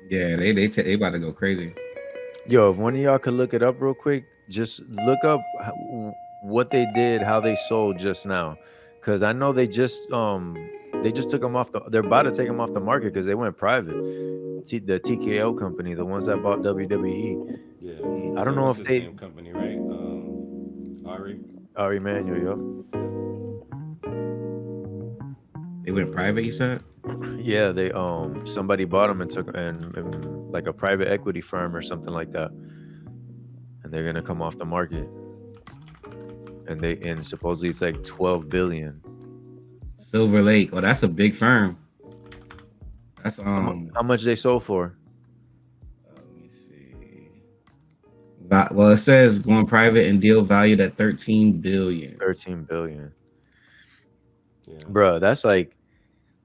Yeah, they about to go crazy. Yo, if one of y'all could look it up real quick, just look up what they did, how they sold just now, because I know they just took them off the. They're about to take them off the market because they went private. The TKO company, the ones that bought WWE. Yeah, I don't it know was if the they same company, right? Ari. are Emmanuel, yo. Yeah. They went private. You said? Yeah, they somebody bought them and took and like a private equity firm or something like that, and they're gonna come off the market. And supposedly it's like 12 billion. Silver Lake. Oh, that's a big firm. That's How much they sold for? let me see. Well, it says going private and deal valued at 13 billion. 13 billion. Yeah. Bruh, that's like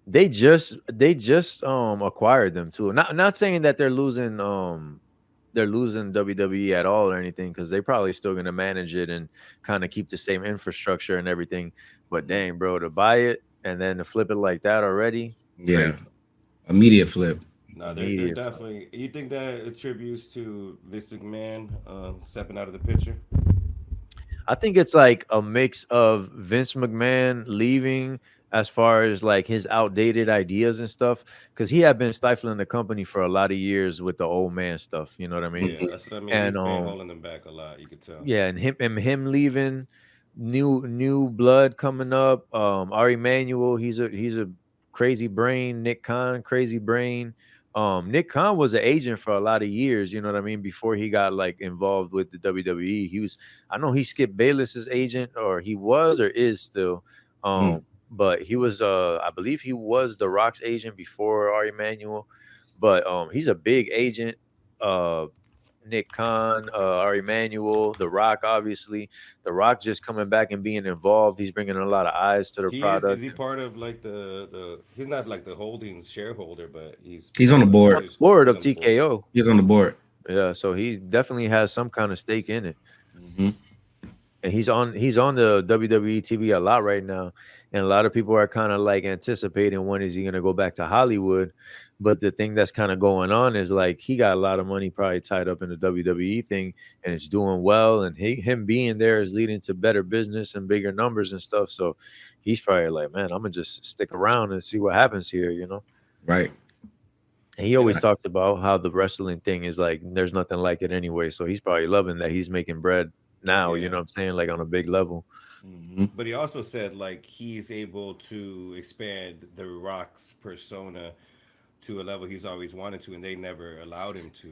they just acquired them too. Not saying that they're losing WWE at all or anything, because they probably still gonna manage it and kind of keep the same infrastructure and everything. But dang, bro, to buy it and then to flip it like that already, Yeah, crazy. immediate flip. No, they're Immediate. definitely. You think that attributes to Vince McMahon stepping out of the picture? I think it's like a mix of Vince McMahon leaving as far as like his outdated ideas and stuff, because he had been stifling the company for a lot of years with the old man stuff. You know what I mean? Yeah, Mhm. that's what I mean. And He's been holding them back a lot. You could tell. yeah, and him leaving, new blood coming up. Ari Emanuel, he's a crazy brain. Nick Khan, crazy brain. Nick Khan was an agent for a lot of years, you know what I mean, before he got like involved with the WWE. I know he skipped Bayless's agent, or he was or is still. Um, Mm. but he was I believe he was the Rock's agent before Ari Emanuel. But he's a big agent. Uh Nick Khan, Ari Emanuel, The Rock, obviously. The Rock just coming back and being involved. He's bringing a lot of eyes to the He is. Is product. he part of like the? He's not like the holdings shareholder, but he's He's on the part of the On board. the decision. board He's of on the board. TKO. He's on the board. Yeah, so he definitely has some kind of stake in it. Hmm. And he's on the WWE TV a lot right now, and a lot of people are kind of like anticipating when is he going to go back to Hollywood. But the thing that's kind of going on is like he got a lot of money probably tied up in the WWE thing, and it's doing well, and him being there is leading to better business and bigger numbers and stuff. So he's probably like, man, I'm gonna just stick around and see what happens here. Right. And he And always talked about how the wrestling thing is like there's nothing like it anyway. So he's probably loving that he's making bread now, you yeah, know what I'm saying? Like on a big level. Hmm. but he also said like he's able to expand the Rock's persona to a level he's always wanted to, and they never allowed him to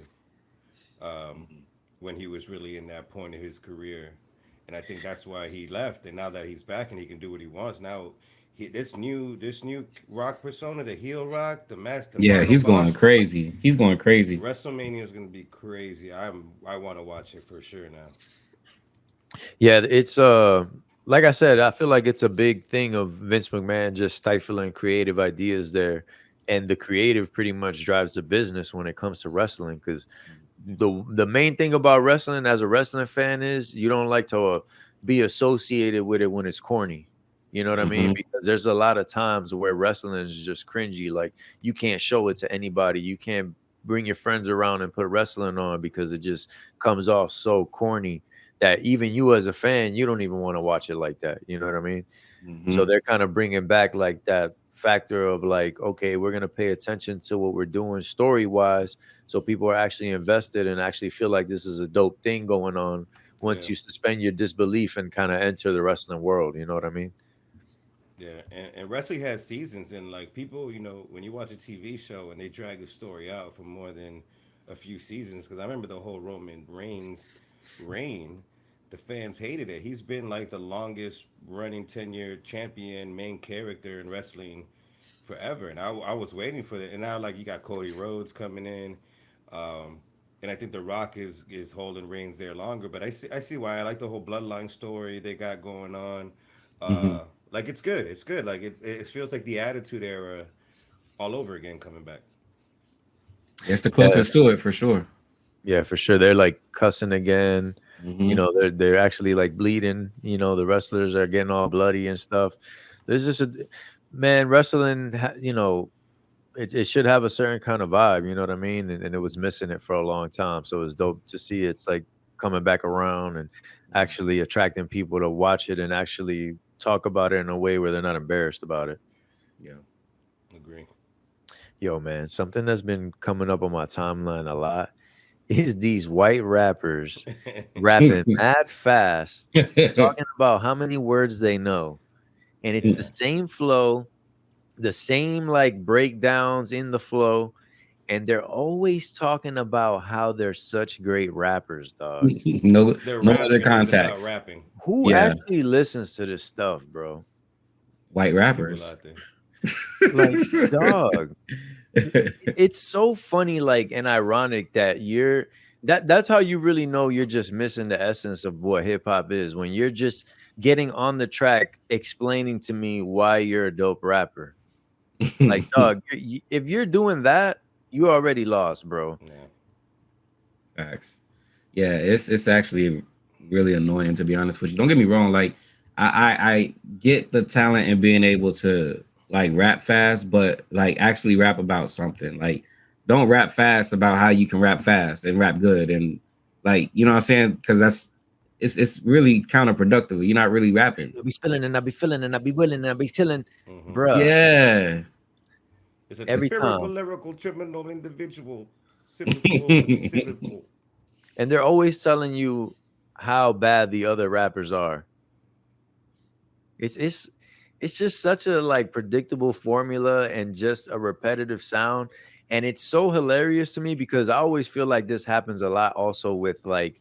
when he was really in that point of his career. And I think that's why he left. And now that he's back and he can do what he wants, now this new Rock persona, the heel Rock, the Yeah, final he's going boss, crazy. He's going crazy. WrestleMania is gonna be crazy. I want to watch it for sure now. Yeah, it's like I said, I feel like it's a big thing of Vince McMahon just stifling creative ideas there. And the creative pretty much drives the business when it comes to wrestling. Because the main thing about wrestling as a wrestling fan is you don't like to be associated with it when it's corny. You know what I mean? Hmm. Because there's a lot of times where wrestling is just cringy. Like you can't show it to anybody. You can't bring your friends around and put wrestling on because it just comes off so corny that even you as a fan, you don't even want to watch it like that. You know what I mean? So Hmm. they're kind of bringing back like that factor of like, okay, we're gonna pay attention to what we're doing story wise, so people are actually invested and actually feel like this is a dope thing going on. Yeah, Once you suspend your disbelief and kind of enter the wrestling world, you know what I mean? yeah. And wrestling has seasons, and like people, when you watch a TV show and they drag a story out for more than a few seasons, because I remember the whole Roman Reigns reign. The fans hated it. He's been like the longest running 10-year champion, main character in wrestling forever. And I was waiting for that. And now, like, you got Cody Rhodes coming in. Um, and I think The Rock is holding reigns there longer. But I see why. I like the whole bloodline story they got going on. Hmm. Like, it's good. It's good. Like, it feels like the Attitude Era all over again coming back. It's the Yeah, closest to it for sure. yeah, for sure. They're like cussing again. Hmm. They're actually like bleeding. The wrestlers are getting all bloody and stuff. There's just a man wrestling. it should have a certain kind of vibe, you know what I mean? And it was missing it for a long time. So it's dope to see it's like coming back around and actually attracting people to watch it and actually talk about it in a way where they're not embarrassed about it. Yeah. Agree. Yo, man, something that's been coming up on my timeline a lot is these white rappers rapping mad fast, talking about how many words they know. And it's the same flow, the same like breakdowns in the flow. And they're always talking about how they're such great rappers, dog. no, They're no other rapping it just about context. rapping. Who Yeah, actually listens to this stuff, bro? white There's people rappers. out there. Like, dog, it's so funny, like, and ironic that that's how you really know you're just missing the essence of what hip hop is when you're just getting on the track explaining to me why you're a dope rapper. Like, dog, if you're doing that, you already lost, bro. Yeah. Facts. Yeah, it's actually really annoying to be honest with you. Don't get me wrong. Like I get the talent and being able to like rap fast, but like actually rap about something. Like don't rap fast about how you can rap fast and rap good and like you know what I'm saying? Because it's really counterproductive. You're not really rapping. I'll be spilling and I'll be feeling and I'll be willing and I'll be chilling, Mm-hmm. bruh. Yeah. It's a Every spherical, time. lyrical, criminal, individual, cyclical, and cyclical. And they're always telling you how bad the other rappers are. It's it's it's just such a like predictable formula and just a repetitive sound. And it's so hilarious to me because I always feel like this happens a lot also with like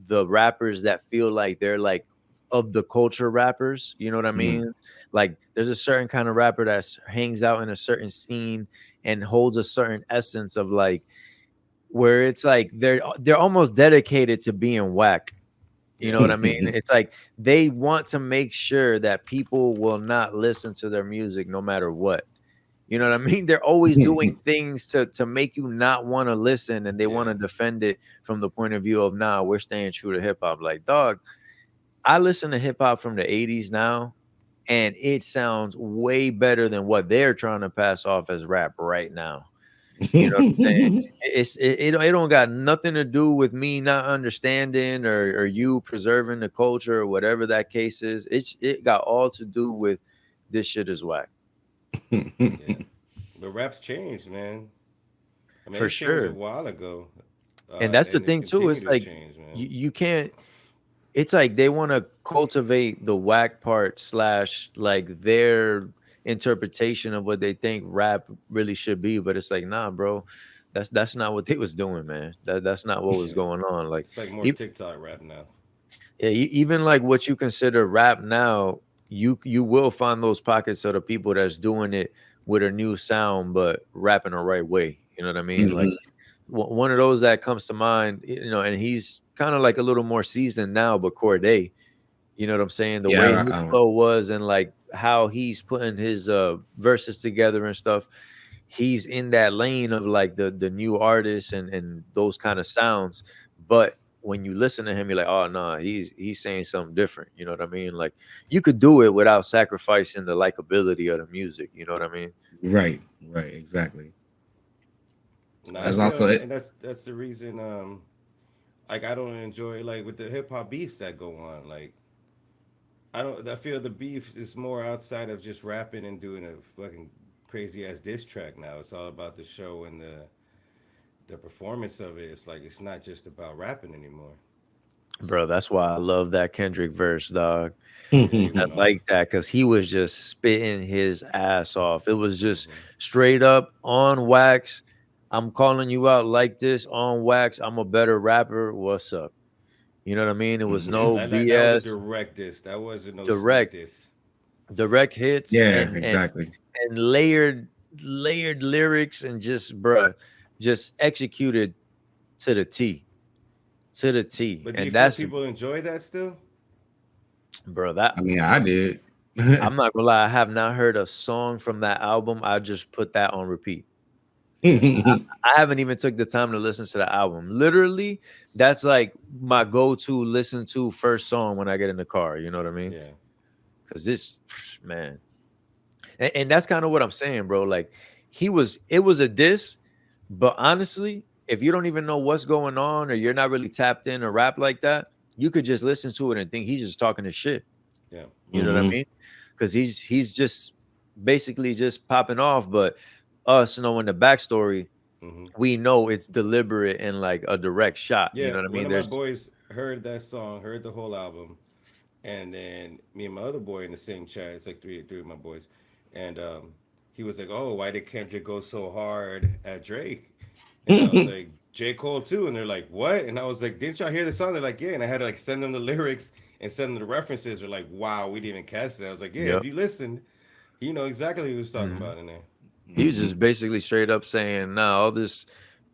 the rappers that feel like they're like of the culture rappers, you know what I Mhm. mean? Like there's a certain kind of rapper that hangs out in a certain scene and holds a certain essence of like where it's like they're almost dedicated to being whack. You know Yeah. what I mean? It's like they want to make sure that people will not listen to their music no matter what. You know what I mean? They're always doing things to make you not want to listen and they want Yeah. to defend it from the point of view of nah, we're staying true to hip hop. Like, dog, I listen to hip hop from the 80s now, and it sounds way better than what they're trying to pass off as rap right now. You know what I'm saying? It don't got nothing to do with me not understanding or you preserving the culture or whatever that case is. It got all to do with this shit is whack. Yeah. But rap's changed, man. I mean, For it changed a sure. while ago, And that's the and it's thing too. It's continued to like change, man. you can't. It's like they want to cultivate the whack part slash like their interpretation of what they think rap really should be, but it's like nah, bro. That's not what they was doing, man. That's not what was Yeah. going on. Like, It's like more e- TikTok rap now. yeah, even like what you consider rap now, you will find those pockets of the people that's doing it with a new sound, but rapping the right way. You know what I mean? Like Mhm. one of those that comes to mind, you know, and he's kind of like a little more seasoned now, but Corday, you know what I'm saying? The way Yeah, his flow was and like how he's putting his verses together and stuff. He's in that lane of like the new artists and those kind of sounds. But when you listen to him, you're like, oh no, he's saying something different. You know what I mean? Like you could do it without sacrificing the likability of the music. You know what I mean? right, right, exactly. Now I That's feel, also it. and that's the reason. Like I don't enjoy like with the hip hop beefs that go on. Like I don't. I feel the beef is more outside of just rapping and doing a fucking crazy ass diss track. Now it's all about the show and the performance of it. It's like it's not just about rapping anymore. Bro, that's why I love that Kendrick verse, dog. Yeah, he I went off. like that because he was just spitting his ass off. It was just Hmm. straight up on wax. I'm calling you out like this on wax. I'm a better rapper. What's up? You know what I mean? It was Yeah, no that was a BS, direct diss. That wasn't no slick direct, diss. direct hits Yeah, exactly. and layered lyrics and just bruh, just executed to the T. To the T. But do you And feel that's people enjoy that still? bro, that I mean, I did. I'm not gonna lie, I have not heard a song from that album. I just put that on repeat. Yeah, I haven't even took the time to listen to the album. Literally, that's like my go-to listen to first song when I get in the car. You know what I mean? yeah, Because this man, and that's kind of what I'm saying, bro. Like it was a diss, but honestly, if you don't even know what's going on or you're not really tapped in a rap like that, you could just listen to it and think he's just talking his shit. Yeah. You know what I Mm-hmm. mean? Because he's just basically just popping off, but us knowing the backstory, Hmm. we know it's deliberate and like a direct shot. You Yeah. know what I One mean? of my There's boys heard that song, heard the whole album, and then me and my other boy in the same chat. It's like three of my boys, and he was like, "Oh, why did Kendrick go so hard at Drake?" And I was like, "J. Cole too," and they're like, "What?" And I was like, "Didn't y'all hear the song?" They're like, "Yeah," and I had to like send them the lyrics and send them the references. They're like, "Wow, we didn't even catch that." I was like, "Yeah, Yep. if you listened, you know exactly what he was talking Mhm. about in there." He was Mm-hmm. just basically straight up saying, "Nah, all this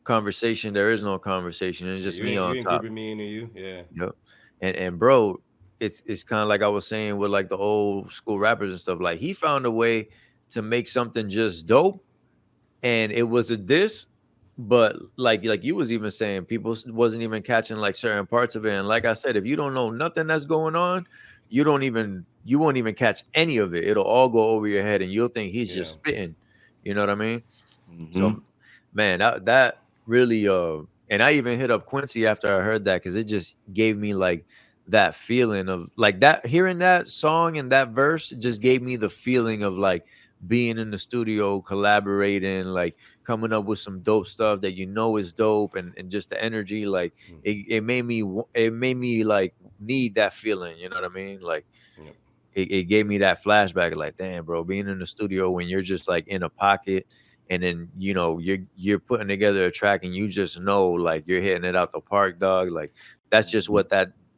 conversation, there is no conversation. It's Yeah, just me on you ain't top." grouping me into you. Yeah, Yep. And bro, it's kind of like I was saying with like the old school rappers and stuff. Like he found a way to make something just dope, and it was a diss, but like you was even saying, people wasn't even catching like certain parts of it. And like I said, if you don't know nothing that's going on, you won't even catch any of it. It'll all go over your head, and you'll think he's yeah, just spitting. You know what I mean? Mm-hmm. So, man, that really and I even hit up Quincy after I heard that because it just gave me like that feeling of like that hearing that song and that verse just gave me the feeling of like being in the studio, collaborating, like coming up with some dope stuff that you know is dope, and just the energy, like it made me like need that feeling. You know what I mean? Like yep, it gave me that flashback like damn bro, being in the studio when you're just like in a pocket, and then you're putting together a track and you just know like you're hitting it out the park, dog. Like that's just Mm-hmm. what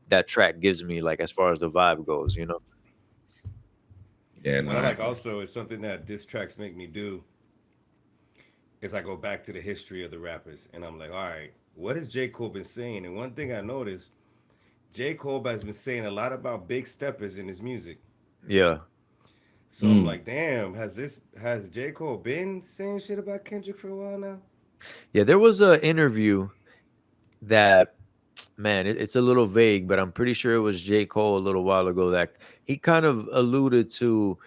that track gives me, like as far as the vibe goes, you know. Yeah, no, what I I like agree. also is something that diss tracks make me do is I go back to the history of the rappers and I'm like, all right, what has J. Cole been saying? And one thing I noticed, J. Cole has been saying a lot about big steppers in his music. Yeah. So I'm Mm. like, damn, has J. Cole been saying shit about Kendrick for a while now? Yeah, there was a interview that, man, it's a little vague, but I'm pretty sure it was J. Cole a little while ago that he kind of alluded to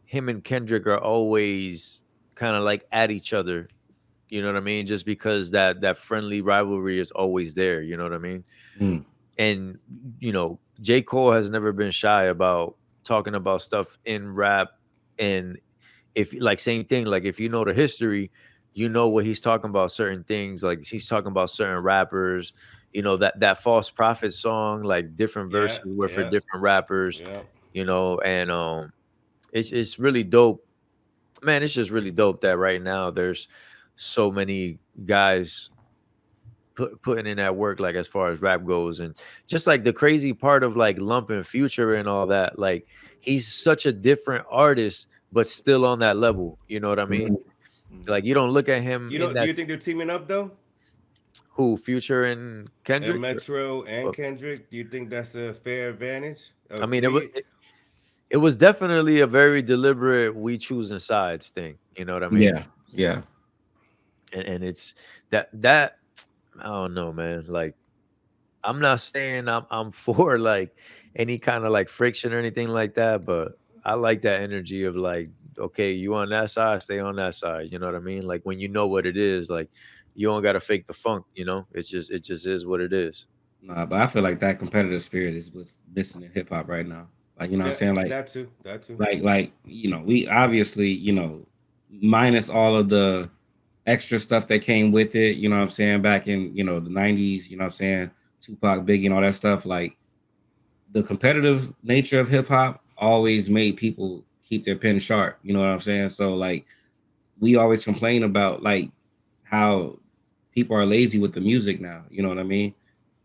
him and Kendrick are always kind of like at each other. You know what I mean? Just because that friendly rivalry is always there. You know what I mean? Mm. And J. Cole has never been shy about talking about stuff in rap, and if like same thing, like if you know the history, you know what he's talking about, certain things, like he's talking about certain rappers, that false prophet song, like different verses Yeah, were for yeah, different rappers, yeah. and it's really dope, man. It's just really dope that right now there's so many guys putting in that work, like as far as rap goes, and just like the crazy part of like lumping Future and all that, like he's such a different artist but still on that level, you know what I mean? Mm-hmm. Like you don't look at him You in know, do that you think they're teaming up though? who Future and And Kendrick. Metro and Or- Kendrick, do you think that's a fair advantage? I Do mean, they get? it was definitely a very deliberate we choosing sides thing, you know what I mean? Yeah, yeah. And it's that I don't know, man. Like I'm not saying I'm for like any kind of like friction or anything like that, but I like that energy of like, okay, you on that side, stay on that side. You know what I mean? Like when you know what it is, like you don't gotta fake the funk, it just is what it is. Nah, but I feel like that competitive spirit is what's missing in hip hop right now. Like, you know what I'm saying? That too, that too. We obviously, minus all of the extra stuff that came with it, you know what I'm saying, back in, the 90s, you know what I'm saying, Tupac, Biggie, and all that stuff, like the competitive nature of hip hop always made people keep their pen sharp, you know what I'm saying? So like we always complain about like how people are lazy with the music now, you know what I mean?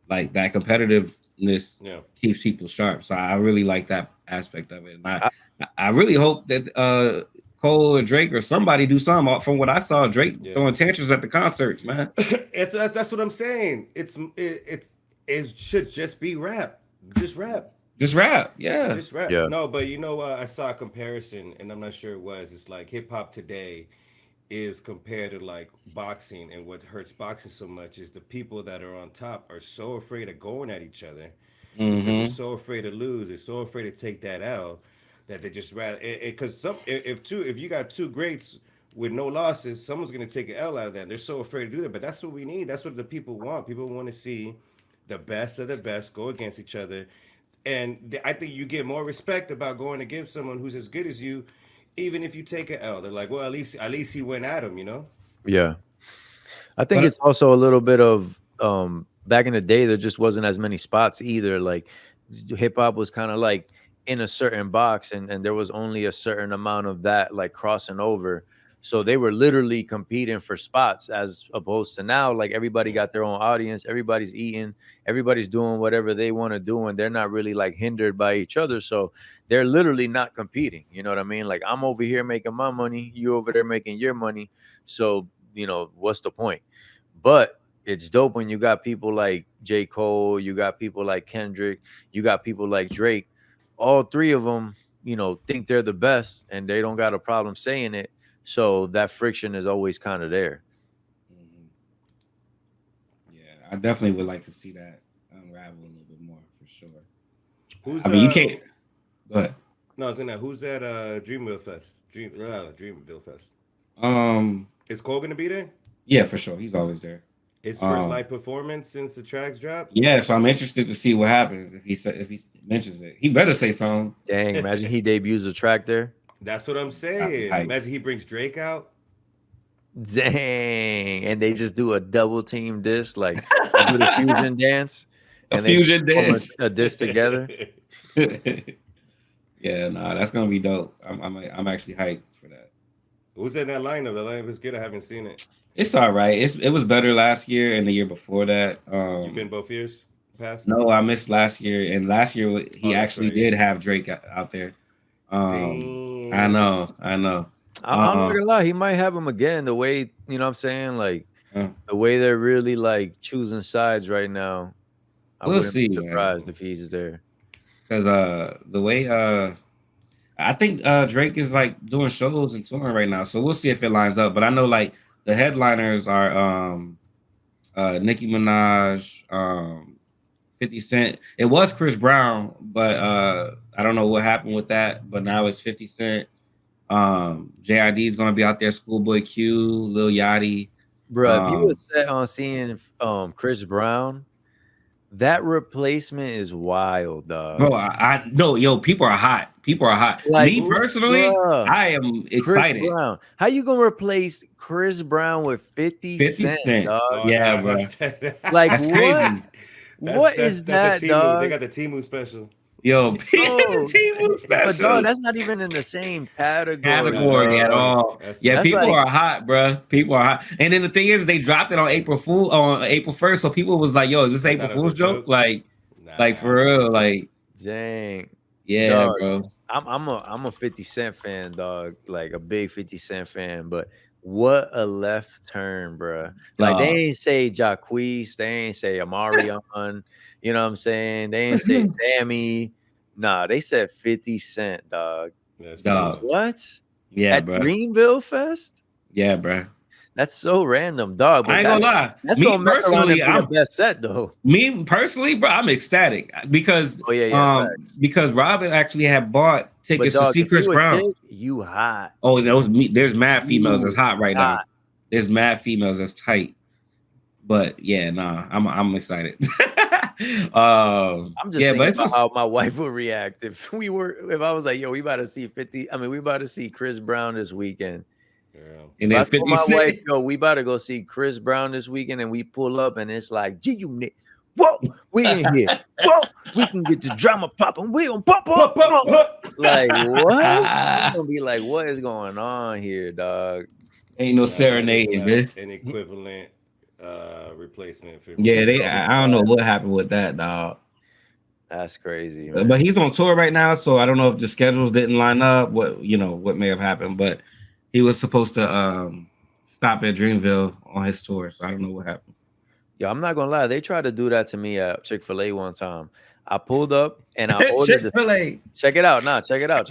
Like that competitiveness Yeah, keeps people sharp. So I really like that aspect of it. And I, I, I really hope that Cole or Drake or somebody do something. From what I saw, Drake yeah. throwing tantrums at the concerts, man. That's what I'm saying. It should just be rap, just rap. Just rap, yeah. Just rap. yeah. No, but you know what? I saw a comparison, and I'm not sure it was. It's like hip hop today is compared to like boxing, and what hurts boxing so much is the people that are on top are so afraid of going at each other because they're Mm-hmm. so afraid to lose. They're so afraid to take that L that they just rather. Because if you got two greats with no losses, someone's going to take an L out of that. They're so afraid to do that, but that's what we need. That's what the people want. People want to see the best of the best go against each other, and I think you get more respect about going against someone who's as good as you, even if you take an L. They're like, well, at least he went at him, you know. Yeah. I think But it's also a little bit of back in the day there just wasn't as many spots either. Like hip hop was kind of like in a certain box, and there was only a certain amount of that like crossing over. So they were literally competing for spots as opposed to now, like everybody got their own audience, everybody's eating, everybody's doing whatever they want to do, and they're not really like hindered by each other. So they're literally not competing. You know what I mean? Like I'm over here making my money, you over there making your money. So, what's the point? But it's dope when you got people like J. Cole, you got people like Kendrick, you got people like Drake. All three of them, think they're the best and they don't got a problem saying it. So that friction is always kind of there. Mhm. Yeah, I definitely would like to see that unravel a little bit more for sure. Who's I mean, you can't. Go ahead. No, it's in that. Who's that? Dreamville Fest. Dreamville Fest. Um, Is Cole gonna be there? yeah, for sure. He's always there. His first Um, live performance since the tracks dropped. yeah, so I'm interested to see what happens if he mentions it. He better say something. Dang, imagine he debuts a track there. That's what I'm saying. Hype. Imagine he brings Drake out. Dang. And they just do a double team disc, like they do the fusion dance. A And they fusion perform dance. a disc together. Yeah, nah, that's gonna be dope. I'm actually hyped for that. Who's in that lineup? The lineup is good. I haven't seen it. It's all right. It was better last year and the year before that. You've been both years past. No, I missed last year, and last year he that's actually right. did have Drake out there. Damn. I know. I'm not gonna lie, he might have him again. The way, you know what I'm saying? Like the way they're really like choosing sides right now. I We'll wouldn't see, be man. surprised if he's there. Because the way I think Drake is like doing shows and touring right now, so we'll see if it lines up. But I know like the headliners are Nicki Minaj, 50 Cent. It was Chris Brown, but I don't know what happened with that. But now it's 50 Cent. JID is gonna be out there. Schoolboy Q, Lil Yachty. Bro, if you were set on seeing Chris Brown, that replacement is wild, dog. Bro, I no, yo, people are hot. People are hot. Like, Me personally, bruh, I am excited. Chris Brown. How you gonna replace Chris Brown with 50 Cent, dog? Oh, Yeah, nah, bro. Like That's what? crazy. What is that, a Temu. dog? They got the Temu special. Yo, Bro, team was But special. dog, that's not even in the same category Category at dog. all. Yeah, That's people like- are hot, bro. People are hot. And then the thing is, they dropped it on April 1st, so people was like, "Yo, is this I April thought it was Fool's a joke?" joke. Like for real, like Dang. yeah, Dog. bro. I'm a 50 Cent fan, dog. Like a big 50 Cent fan. But what a left turn, bro. Like they Dog. ain't say Jacquees, they ain't say Amarion. You know what I'm saying? They ain't say Sammy. Nah, they said 50 Cent, dog. That's Dog. cool. What? Yeah, At bro. Greenville Fest? Yeah, bro. That's so random, dog. But I ain't gonna lie. That's Me gonna mess around and personally, be the best set, though. Me personally, bro, I'm ecstatic because Oh, yeah, facts. because Robin actually had bought But tickets dog, to see if Chris you a Brown. dick, you hot. Oh, there's mad females that's hot right now. hot. There's mad females that's tight. But yeah, nah, I'm excited. I'm just yeah, thinking but about how my wife would react if I was like, yo, we about to see 50. I mean, we about to see Chris Brown this weekend. Yeah. and If I then told 50 my Cent. wife, yo, we about to go see Chris Brown this weekend, and we pull up and it's like, gee, you Nick. Whoa, we in here. Whoa, we can get the drama popping. We on pop. Like, what? I'm gonna be like, what is going on here, dog? Ain't no Nah, that is serenade, not man. an equivalent replacement for Yeah, I don't know what happened with that, dog. That's crazy, man. But he's on tour right now, so I don't know if the schedules didn't line up. What may have happened, but he was supposed to stop at Dreamville on his tour, so I don't know what happened. Yo, I'm not gonna lie. They tried to do that to me at Chick-fil-A one time. I pulled up and I ordered Chick-fil-A. Check it out. Nah, check it out.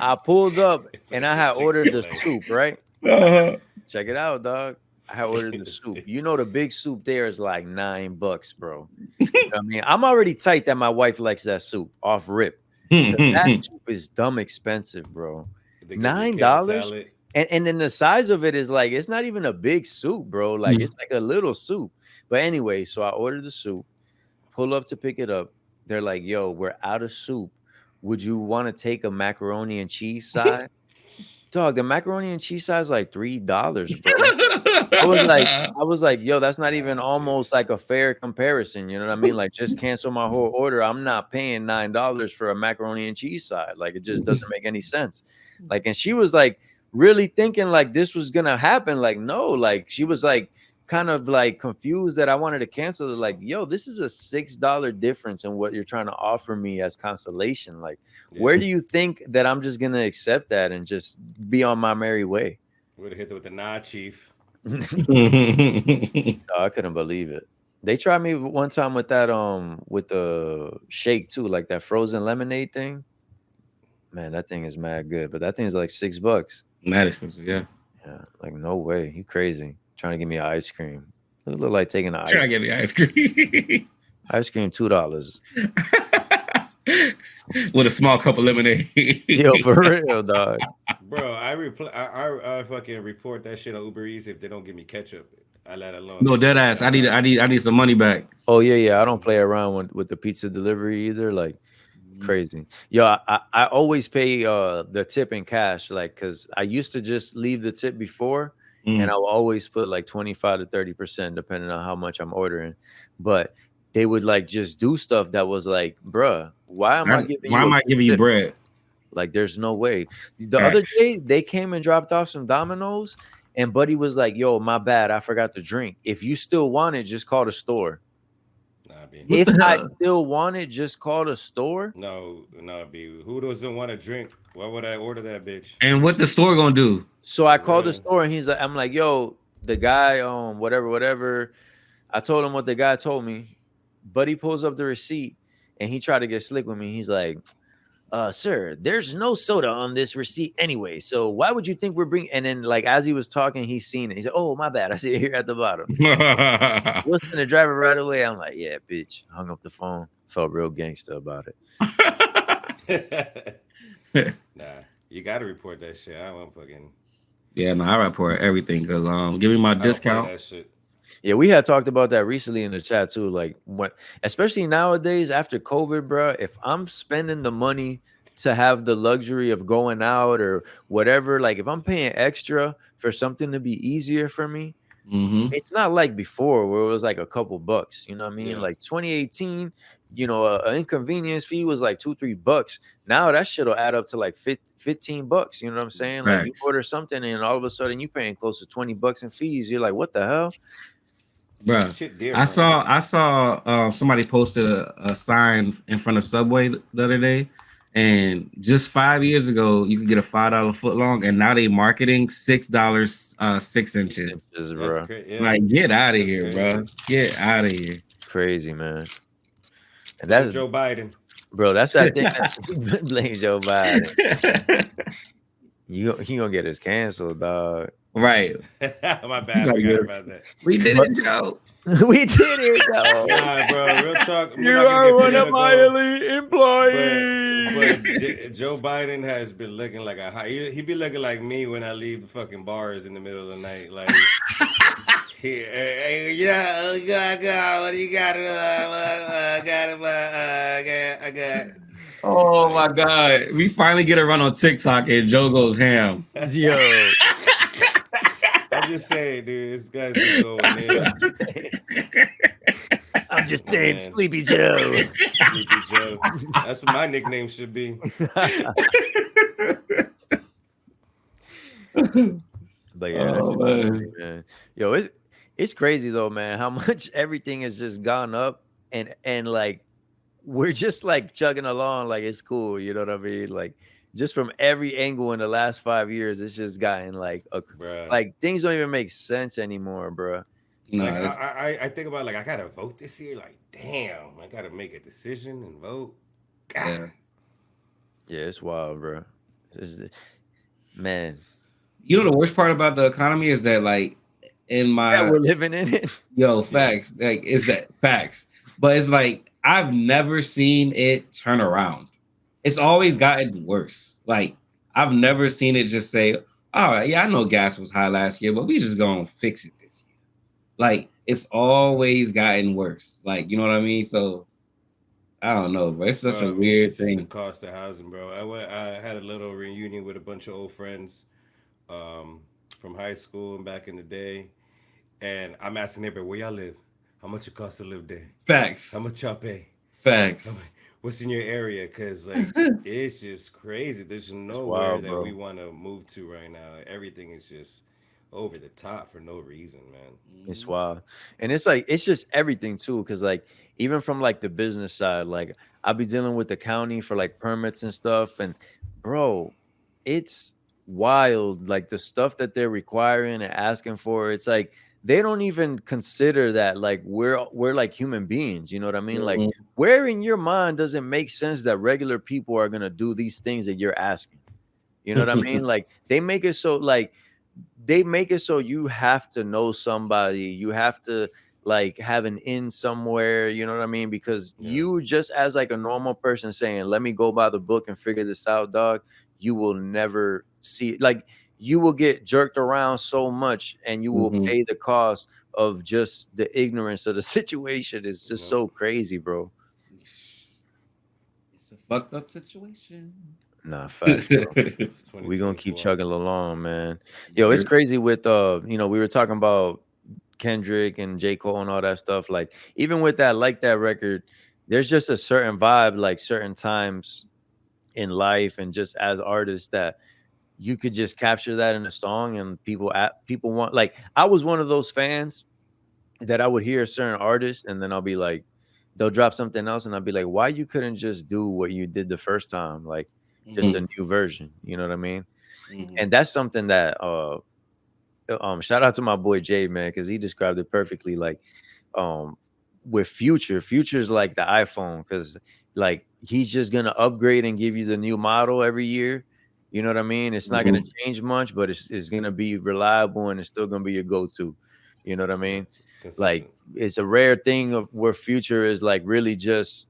I pulled up and I had ordered the soup, right? Uh-huh. Check it out, dog. I had ordered the soup. You know, the big soup there is like $9, bro. You know what I mean, I'm already tight that my wife likes that soup off rip. That soup is dumb expensive, bro. They got the $9? salad. And then the size of it is like it's not even a big soup, bro. Like it's like a little soup. But anyway, so I ordered the soup, pull up to pick it up. They're like, "Yo, we're out of soup. Would you want to take a macaroni and cheese side?" Dog, the macaroni and cheese side is like $3, bro. I was like, yo, that's not even almost like a fair comparison. You know what I mean? Like, just cancel my whole order. I'm not paying $9 for a macaroni and cheese side. Like, it just doesn't make any sense. Like, and she was like really thinking like this was gonna happen. Like, no, like she was like kind of like confused that I wanted to cancel it. Like, yo, this is a $6 difference in what you're trying to offer me as consolation. Like, where do you think that I'm just gonna accept that and just be on my merry way? Would have hit it with the nah, chief. Oh, I couldn't believe it. They tried me one time with that with the shake too, like that frozen lemonade thing. Man, that thing is mad good, but that thing's like $6. Mad expensive, yeah. Yeah, like no way, you crazy trying to give me ice cream. It look like taking Try to get me ice cream. Ice cream $2 with a small cup of lemonade. Yo, for real, dog. Bro, I fucking report that shit on Uber Eats if they don't give me ketchup. I let alone. No, dead ass. I need some money back. Oh yeah. I don't play around with the pizza delivery either. Like crazy. Yo, I always pay the tip in cash, like because I used to just leave the tip before, and I will always put like 25 to 30% depending on how much I'm ordering. But they would like just do stuff that was like, bruh, why am I giving you bread? Like, there's no way. The other day, they came and dropped off some Domino's, and Buddy was like, yo, my bad, I forgot the drink. If you still want it, just call the store. If I still want it, just call the store. No, B. Who doesn't want to drink? Why would I order that bitch? And what the store gonna do? So I called the store, and he's like, I'm like, yo, the guy, whatever. I told him what the guy told me. Buddy pulls up the receipt, and he tried to get slick with me. He's like, sir, there's no soda on this receipt anyway. So why would you think we're bringing? And then, like, as he was talking, he's seen it. He said, oh, my bad. I see it here at the bottom. Listen to the driver right away. I'm like, yeah, bitch. Hung up the phone. Felt real gangster about it. Nah, you got to report that shit. I don't want fucking. Yeah, no, I report everything because give me my discount. That shit. Yeah, we had talked about that recently in the chat too. Like, especially nowadays after COVID, bro, if I'm spending the money to have the luxury of going out or whatever, like if I'm paying extra for something to be easier for me, it's not like before where it was like a couple bucks. You know what I mean? Yeah. Like 2018, an inconvenience fee was like $2-3. Now that shit will add up to like $15. You know what I'm saying? Like you order something and all of a sudden you paying close to $20 in fees. You're like, what the hell? Bro, I saw somebody posted a sign in front of Subway the other day, and just 5 years ago you could get a $5 foot long, and now they marketing $6 6 inches. Bro. Yeah. Like, get out of here, bro. Get out of here. Crazy, man. And that's Joe Biden, bro. That's that thing. Blame Joe Biden. He gonna get us canceled, dog. Right. My bad. I forgot about that. We did it, Joe. We did it, though. Nah, bro. Real talk. You are one of my elite employees. But Joe Biden has been looking like a high. He be looking like me when I leave the fucking bars in the middle of the night. Like, what do you got? I got. Oh my God. We finally get a run on TikTok and Joe goes ham. Yo. I'm just saying, dude, this guy's been going in. I'm just saying, Sleepy Joe. Sleepy Joe. That's what my nickname should be. But yeah, man. Yo, it's crazy though, man, how much everything has just gone up and like we're just like chugging along like it's cool, you know what I mean? Like just from every angle in the last 5 years, it's just gotten like like things don't even make sense anymore, bro. No, like, I think about like I gotta vote this year. Like, damn, I gotta make a decision and vote. God. Yeah, it's wild, bro. Man, you know the worst part about the economy is that like we're living in it. Yo, facts. Like, is that facts? But it's like I've never seen it turn around. It's always gotten worse. Like I've never seen it just say, all right, yeah, I know gas was high last year, but we just gonna fix it this year. Like it's always gotten worse. Like you know what I mean? So I don't know, but it's such Bro, a I mean, weird it's just the thing. cost of housing, bro. I had a little reunion with a bunch of old friends um, from high school and back in the day, and I'm asking everybody, where y'all live? How much it costs to live there? How Facts, much y'all pay? How much, facts. what's in your area? Cause like it's just crazy. There's It's nowhere wild, that we bro. want to move to right now. Everything is just over the top for no reason, man. It's Mhm. wild. And it's like it's just everything too. Cause like even from like the business side, like I'll be dealing with the county for like permits and stuff. And bro, it's wild. Like the stuff that they're requiring and asking for, it's like they don't even consider that like we're like human beings. You know what I mean? Like Mhm. where in your mind does it make sense that regular people are gonna do these things that you're asking? You know what I mean? Like they make it so you have to know somebody, you have to like have an in somewhere, you know what I mean? Because Yeah, you just as like a normal person saying, let me go by the book and figure this out, dog, you will never see like you will get jerked around so much and you will Mhm. pay the cost of just the ignorance of the situation. It's just no, so crazy, bro. It's a fucked up situation. Nah, facts, bro. it's We gonna keep 2024. chugging along, man. Yo, it's Yep. crazy with we were talking about Kendrick and J. Cole and all that stuff. Like, even with that, like that record, there's just a certain vibe, like certain times in life and just as artists that you could just capture that in a song and people want like I was one of those fans that I would hear a certain artist and then I'll be like, they'll drop something else and I'll be like, why you couldn't just do what you did the first time? Like just a Mhm. new version. You know what I mean? Mhm. And that's something that shout out to my boy Jay, man, because he described it perfectly. Like, um, with Future's like the iPhone, because like he's just gonna upgrade and give you the new model every year. You know what I mean? It's not gonna Mhm. change much, but it's gonna be reliable and it's still gonna be your go-to. You know what I Yeah, mean? Like consistent. it's a rare thing of where Future is like really just,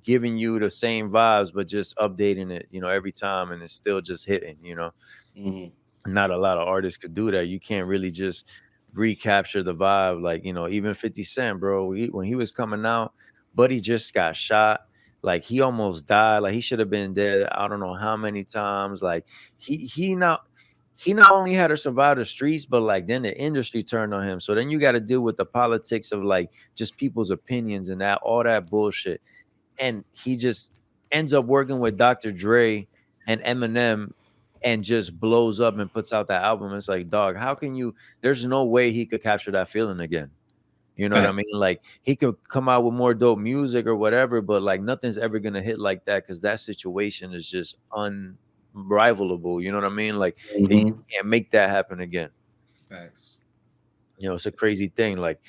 giving you the same vibes, but just updating it, every time and it's still just hitting, Mhm. not a lot of artists could do that. You can't really just recapture the vibe. Like, even 50 Cent, bro, when he was coming out, Buddy just got shot. Like he almost died. Like he should have been dead. I don't know how many times. Like he not only had to survive the streets, but like then the industry turned on him. So then you got to deal with the politics of like just people's opinions and that all that bullshit. And he just ends up working with Dr. Dre and Eminem and just blows up and puts out that album. It's like, dog, how can you? There's no way he could capture that feeling again. You know what I Fact. mean? Like he could come out with more dope music or whatever, but like nothing's ever gonna hit like that because that situation is just unrivalable. You know what I mean? Like you Mhm. can't make that happen again. Facts. It's a crazy thing. Like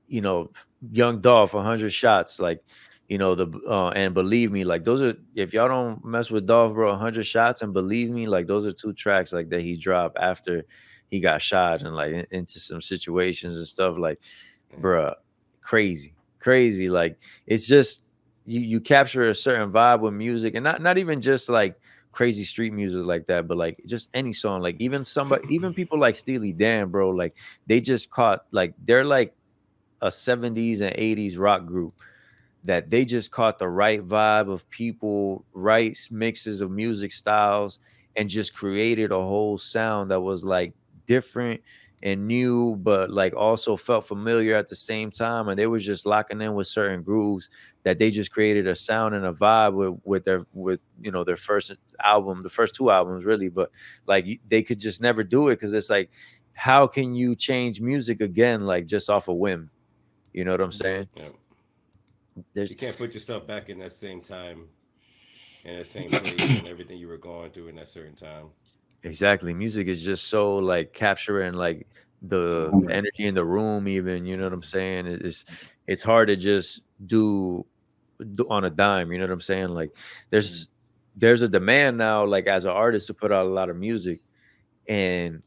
you know, Young Dolph, 100 shots, like, and believe me, like those are if y'all don't mess with Dolph, bro, 100 shots and believe me, like those are two tracks like that he dropped after he got shot and like into some situations and stuff, like, Yeah, bruh, crazy, crazy. Like it's just you capture a certain vibe with music and not even just like crazy street music like that, but like just any song, like even people like Steely Dan, bro, like they just caught like they're like a 70s and 80s rock group that they just caught the right vibe of people, right mixes of music styles, and just created a whole sound that was like different and new, but like also felt familiar at the same time. And they was just locking in with certain grooves that they just created a sound and a vibe with their first album, the first two albums really. But like they could just never do it because it's like, how can you change music again like just off a whim? You know what I'm saying? Mhm. yeah. There's You can't put yourself back in that same time, in that same place, and everything you were going through in that certain time. exactly music is just so like capturing like The the moment. energy in the room, even, you know what I'm saying? It's hard to just do on a dime, you know what I'm saying? Like Mhm. there's a demand now, like as an artist to put out a lot of music. And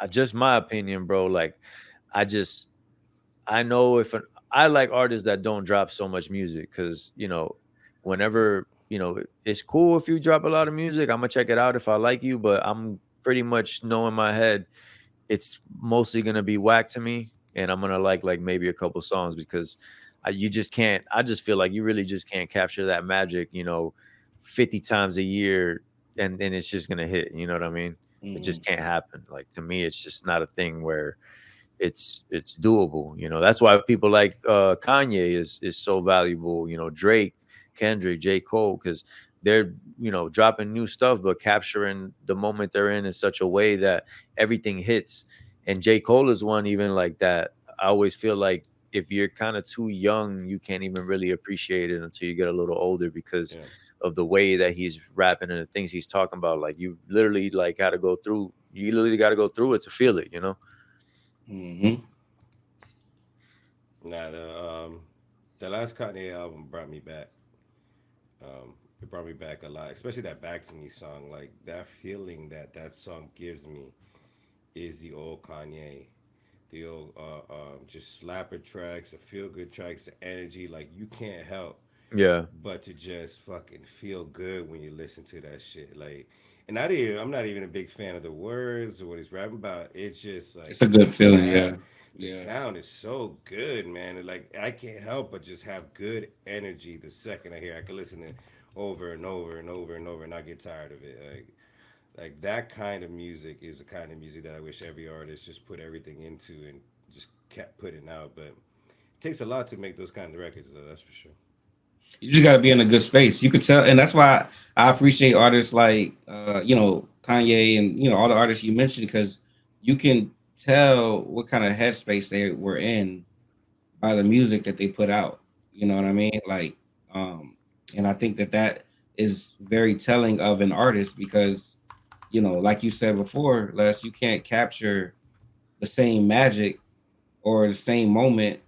just my opinion, bro, like I just I know I like artists that don't drop so much music because whenever it's cool if you drop a lot of music, I'm gonna check it out if I like you, but I'm pretty much know in my head it's mostly gonna be whack to me, and I'm gonna like maybe a couple songs because you just can't. I just feel like you really just can't capture that magic, 50 times a year, and it's just gonna hit. You know what I mean? It Hmm. just can't happen. Like to me, it's just not a thing where it's doable. That's why people like Kanye is so valuable. Drake, Kendrick, J. Cole, because they're dropping new stuff, but capturing the moment they're in such a way that everything hits. And J. Cole is one even like that. I always feel like if you're kind of too young, you can't even really appreciate it until you get a little older because Yeah. of the way that he's rapping and the things he's talking about. Like you literally like got to go through. You literally got to go through it to feel it. Hmm. Nah, the last Kanye album brought me back. It brought me back a lot, especially that "Back to Me" song. Like that feeling that that song gives me is the old Kanye, the old just slapper tracks, the feel good tracks, the energy. Like you can't help Yeah. but to just fucking feel good when you listen to that shit. Like, and I'm not even a big fan of the words or what he's rapping about. It's just It's like a good feeling. Yeah. the Yeah. sound is so good, man. And like I can't help but just have good energy the second I hear. I can listen to it over and over and over and over and not get tired of it. Like that kind of music is the kind of music that I wish every artist just put everything into and just kept putting out. But it takes a lot to make those kind of records, though. That's for sure. You just got to be in a good space. You could tell, and that's why I appreciate artists like Kanye and all the artists you mentioned because you can tell what kind of headspace they were in by the music that they put out. You know what I mean? Like, um, and I think that that is very telling of an artist because like you said before, Les, you can't capture the same magic or the same moment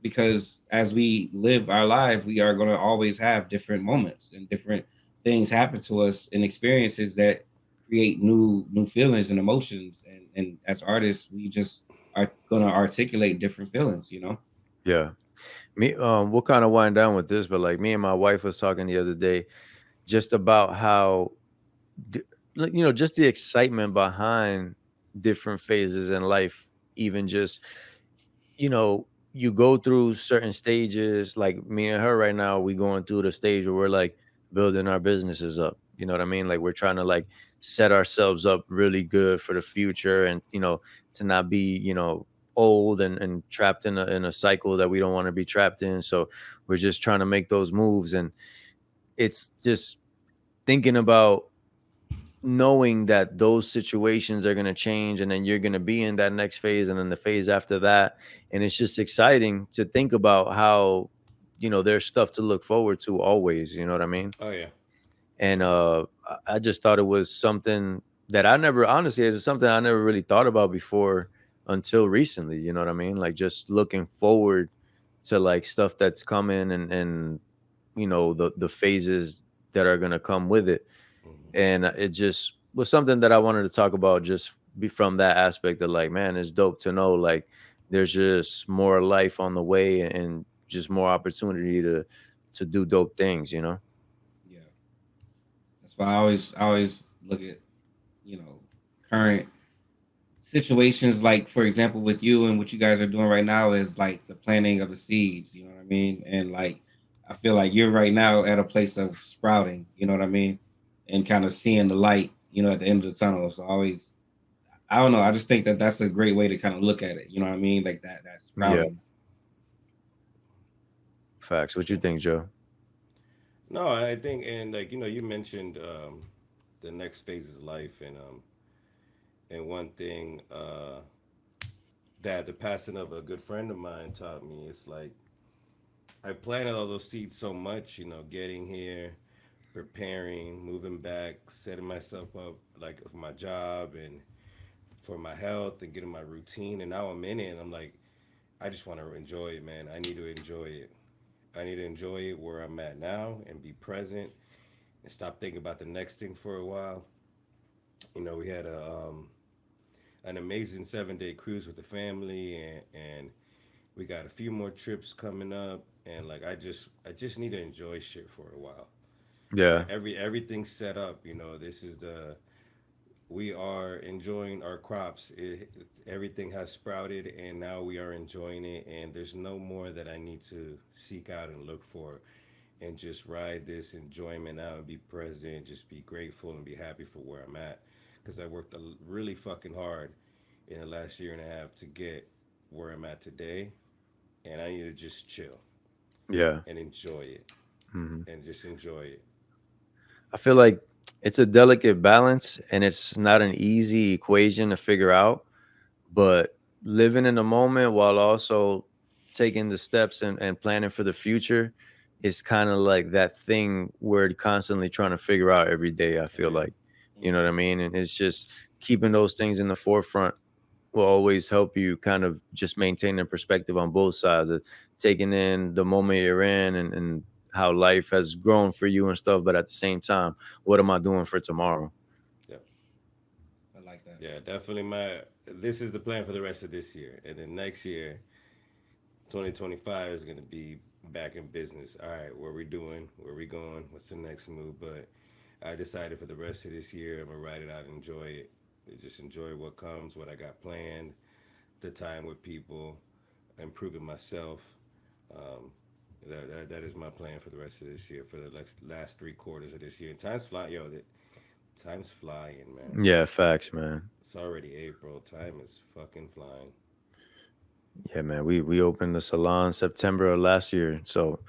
because as we live our life, we are going to always have different moments and different things happen to us and experiences that create new feelings and emotions. And as artists, we just are going to articulate different feelings. Yeah. We'll kind of wind down with this, but like me and my wife was talking the other day just about how, d- just the excitement behind different phases in life, even just you go through certain stages. Like me and her right now, we going through the stage where we're like building our businesses up. You know what I mean? Like we're trying to like set ourselves up really good for the future, and to not be old and trapped in a cycle that we don't want to be trapped in. So we're just trying to make those moves, and it's just thinking about knowing that those situations are going to change, and then you're going to be in that next phase and then the phase after that. And it's just exciting to think about how there's stuff to look forward to always. You know what I mean? Oh yeah. And I just thought it was something that I never, honestly, it's something I never really thought about before until recently. You know what I mean? Like just looking forward to like stuff that's coming, and the phases that are going to come with it. Hmm. And it just was something that I wanted to talk about, just be from that aspect of like, man, it's dope to know like there's just more life on the way, and just more opportunity to do dope things. Yeah. That's why I always look at, you know, current situations like for example with you and what you guys are doing right now is like the planting of the seeds, you know what I mean? And like I feel like you're right now at a place of sprouting, you know what I mean? And kind of seeing the light, at the end of the tunnel. So always I don't know, I just think that that's a great way to kind of look at it, you know what I mean? Like that Yeah, sprouting. facts. What you think, Joe? No, I think, and like you mentioned the next phase of life, and one thing that the passing of a good friend of mine taught me is like I planted all those seeds so much, getting here, preparing, moving back, setting myself up like for my job and for my health and getting my routine, and now I'm in it, and I'm like, I just want to enjoy it, man. I need to enjoy it. I need to enjoy it where I'm at now and be present and stop thinking about the next thing for a while. We had an amazing 7 day cruise with the family, and we got a few more trips coming up, and like I just need to enjoy shit for a while. Yeah, Everything's set up. This is we are enjoying our crops. Everything has sprouted, and now we are enjoying it. And there's no more that I need to seek out and look for, and just ride this enjoyment out and be present, just be grateful and be happy for where I'm at. Because I worked really fucking hard in the last year and a half to get where I'm at today, and I need to just chill Yeah. and enjoy it, Hmm. and just enjoy it. I feel like it's a delicate balance and it's not an easy equation to figure out, but living in the moment while also taking the steps and planning for the future is kind of like that thing we're constantly trying to figure out every day. I feel Yeah. like, you know what I mean? And it's just keeping those things in the forefront will always help you kind of just maintain the perspective on both sides of taking in the moment you're in and how life has grown for you and stuff. But at the same time, what am I doing for tomorrow? Yeah. I like that. Yeah, definitely. This is the plan for the rest of this year, and then next year, 2025 is gonna be back in business. All right, what we doing? Where we going? What's the next move? But I decided for the rest of this year, I'm gonna ride it out and enjoy it. Just enjoy what comes, what I got planned, the time with people, improving myself. Um, that is my plan for the rest of this year, for the last 3 quarters of this year. And time's flying, yo. Time's flying, man. Yeah, facts, man. It's already April. Time is fucking flying. Yeah, man. We opened the salon September of last year. So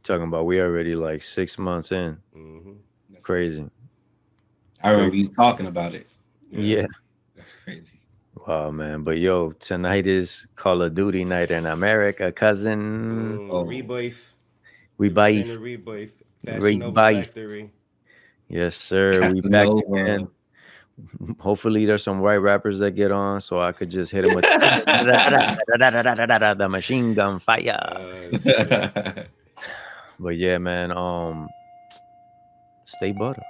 talking about we already like 6 months in. Mm-hmm. That's crazy. Crazy. I remember you talking about it. Yeah. Yeah. That's crazy. Wow, man. But yo, tonight is Call of Duty night in America, cousin. Oh, Rebirth. We buy Return to Rebirth. Fashion race Nova buy. Factory. Yes, sir. We back Casanova. again. Hopefully there's some white rappers that get on so I could just hit them with the machine gun fire. Shit. But yeah, man, stay butter.